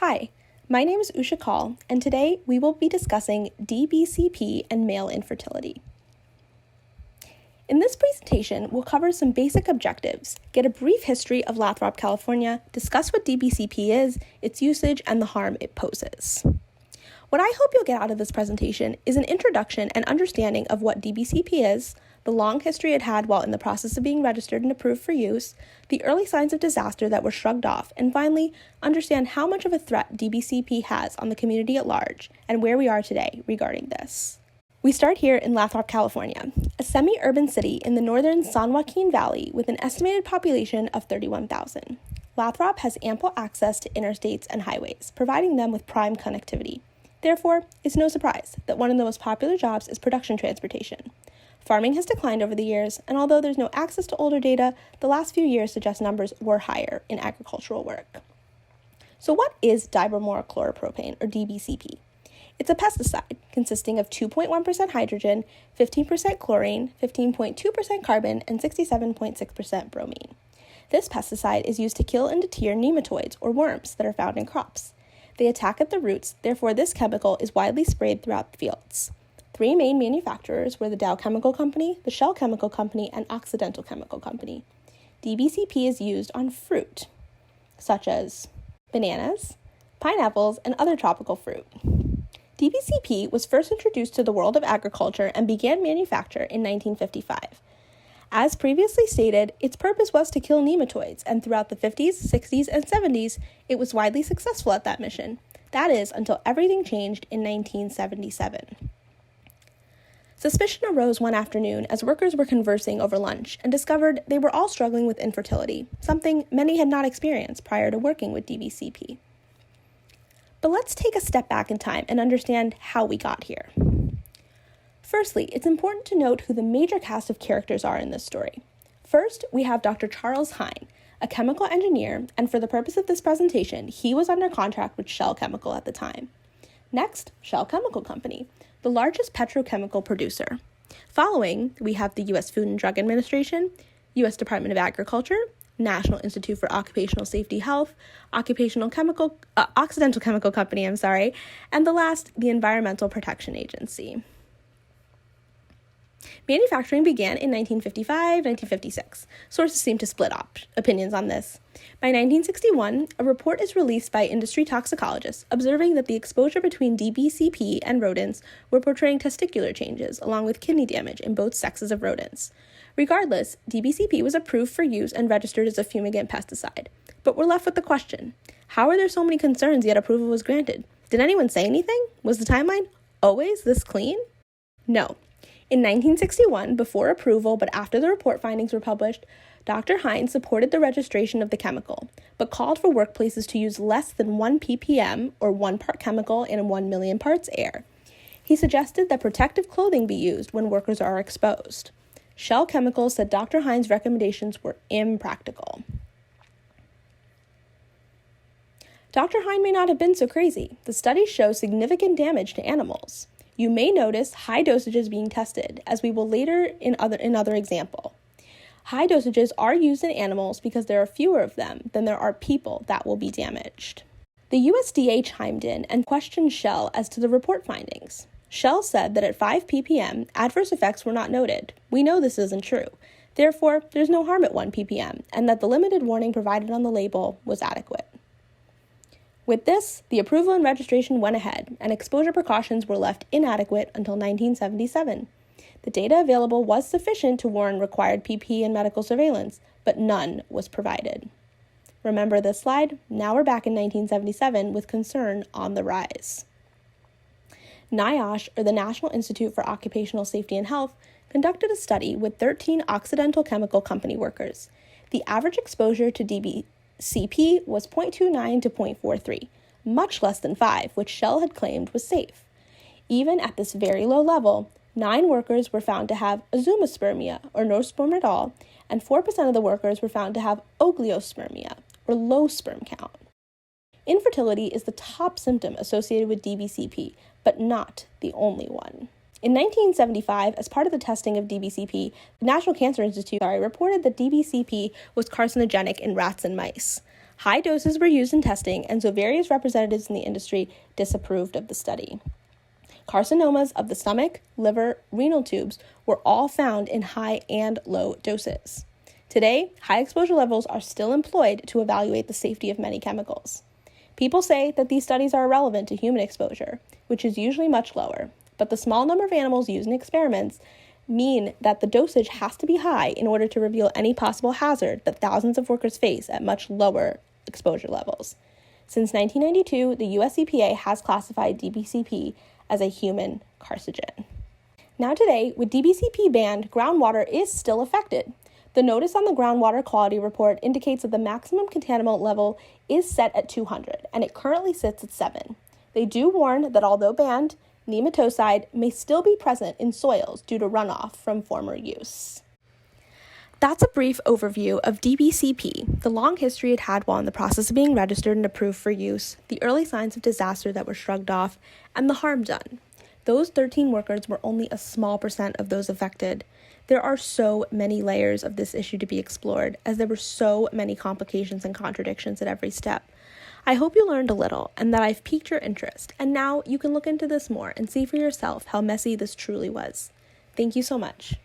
Hi, my name is Usha Kaul, and today we will be discussing DBCP and male infertility. In this presentation, we'll cover some basic objectives, get a brief history of Lathrop, California, discuss what DBCP is, its usage, and the harm it poses. What I hope you'll get out of this presentation is an introduction and understanding of what DBCP is, the long history it had while in the process of being registered and approved for use, the early signs of disaster that were shrugged off, and finally, understand how much of a threat DBCP has on the community at large and where we are today regarding this. We start here in Lathrop, California, a semi-urban city in the northern San Joaquin Valley with an estimated population of 31,000. Lathrop has ample access to interstates and highways, providing them with prime connectivity. Therefore, it's no surprise that one of the most popular jobs is production transportation. Farming has declined over the years, and although there's no access to older data, the last few years suggest numbers were higher in agricultural work. So what is dibromorochloropropane, or DBCP? It's a pesticide consisting of 2.1% hydrogen, 15% chlorine, 15.2% carbon, and 67.6% bromine. This pesticide is used to kill and deter nematodes, or worms, that are found in crops. They attack at the roots, therefore this chemical is widely sprayed throughout the fields. Three main manufacturers were the Dow Chemical Company, the Shell Chemical Company, and Occidental Chemical Company. DBCP is used on fruit, such as bananas, pineapples, and other tropical fruit. DBCP was first introduced to the world of agriculture and began manufacture in 1955. As previously stated, its purpose was to kill nematodes, and throughout the 50s, 60s, and 70s, it was widely successful at that mission. That is, until everything changed in 1977. Suspicion arose one afternoon as workers were conversing over lunch and discovered they were all struggling with infertility, something many had not experienced prior to working with DBCP. But let's take a step back in time and understand how we got here. Firstly, it's important to note who the major cast of characters are in this story. First, we have Dr. Charles Hine, a chemical engineer, and for the purpose of this presentation, he was under contract with Shell Chemical at the time. Next, Shell Chemical Company, the largest petrochemical producer. Following, we have the U.S. Food and Drug Administration, U.S. Department of Agriculture, National Institute for Occupational Safety Health, Occidental Chemical Company, and the last, the Environmental Protection Agency. Manufacturing began in 1955-1956. Sources seem to split opinions on this. By 1961, a report is released by industry toxicologists observing that the exposure between DBCP and rodents were portraying testicular changes along with kidney damage in both sexes of rodents. Regardless, DBCP was approved for use and registered as a fumigant pesticide. But we're left with the question, how are there so many concerns yet approval was granted? Did anyone say anything? Was the timeline always this clean? No. In 1961, before approval but after the report findings were published, Dr. Hine supported the registration of the chemical, but called for workplaces to use less than 1 ppm, or 1 part chemical in 1 million parts air. He suggested that protective clothing be used when workers are exposed. Shell Chemical said Dr. Hine's recommendations were impractical. Dr. Hine may not have been so crazy. The studies show significant damage to animals. You may notice high dosages being tested, as we will later in another example. High dosages are used in animals because there are fewer of them than there are people that will be damaged. The USDA chimed in and questioned Shell as to the report findings. Shell said that at 5 ppm, adverse effects were not noted. We know this isn't true. Therefore, there's no harm at 1 ppm, and that the limited warning provided on the label was adequate. With this, the approval and registration went ahead, and exposure precautions were left inadequate until 1977. The data available was sufficient to warrant required PPE and medical surveillance, but none was provided. Remember this slide? Now we're back in 1977 with concern on the rise. NIOSH, or the National Institute for Occupational Safety and Health, conducted a study with 13 Occidental Chemical Company workers. The average exposure to DBCP was 0.29 to 0.43, much less than 5, which Shell had claimed was safe. Even at this very low level, 9 workers were found to have azoospermia, or no sperm at all, and 4% of the workers were found to have oligospermia, or low sperm count. Infertility is the top symptom associated with DBCP, but not the only one. In 1975, as part of the testing of DBCP, the National Cancer Institute reported that DBCP was carcinogenic in rats and mice. High doses were used in testing, and so various representatives in the industry disapproved of the study. Carcinomas of the stomach, liver, renal tubes were all found in high and low doses. Today, high exposure levels are still employed to evaluate the safety of many chemicals. People say that these studies are irrelevant to human exposure, which is usually much lower, but the small number of animals used in experiments mean that the dosage has to be high in order to reveal any possible hazard that thousands of workers face at much lower exposure levels. Since 1992, the US EPA has classified DBCP as a human carcinogen. Now today, with DBCP banned, groundwater is still affected. The notice on the groundwater quality report indicates that the maximum contaminant level is set at 200, and it currently sits at 7. They do warn that although banned, nematocide may still be present in soils due to runoff from former use. That's a brief overview of DBCP, the long history it had while in the process of being registered and approved for use, the early signs of disaster that were shrugged off, and the harm done. Those 13 workers were only a small percent of those affected. There are so many layers of this issue to be explored, as there were so many complications and contradictions at every step. I hope you learned a little and that I've piqued your interest, and now you can look into this more and see for yourself how messy this truly was. Thank you so much.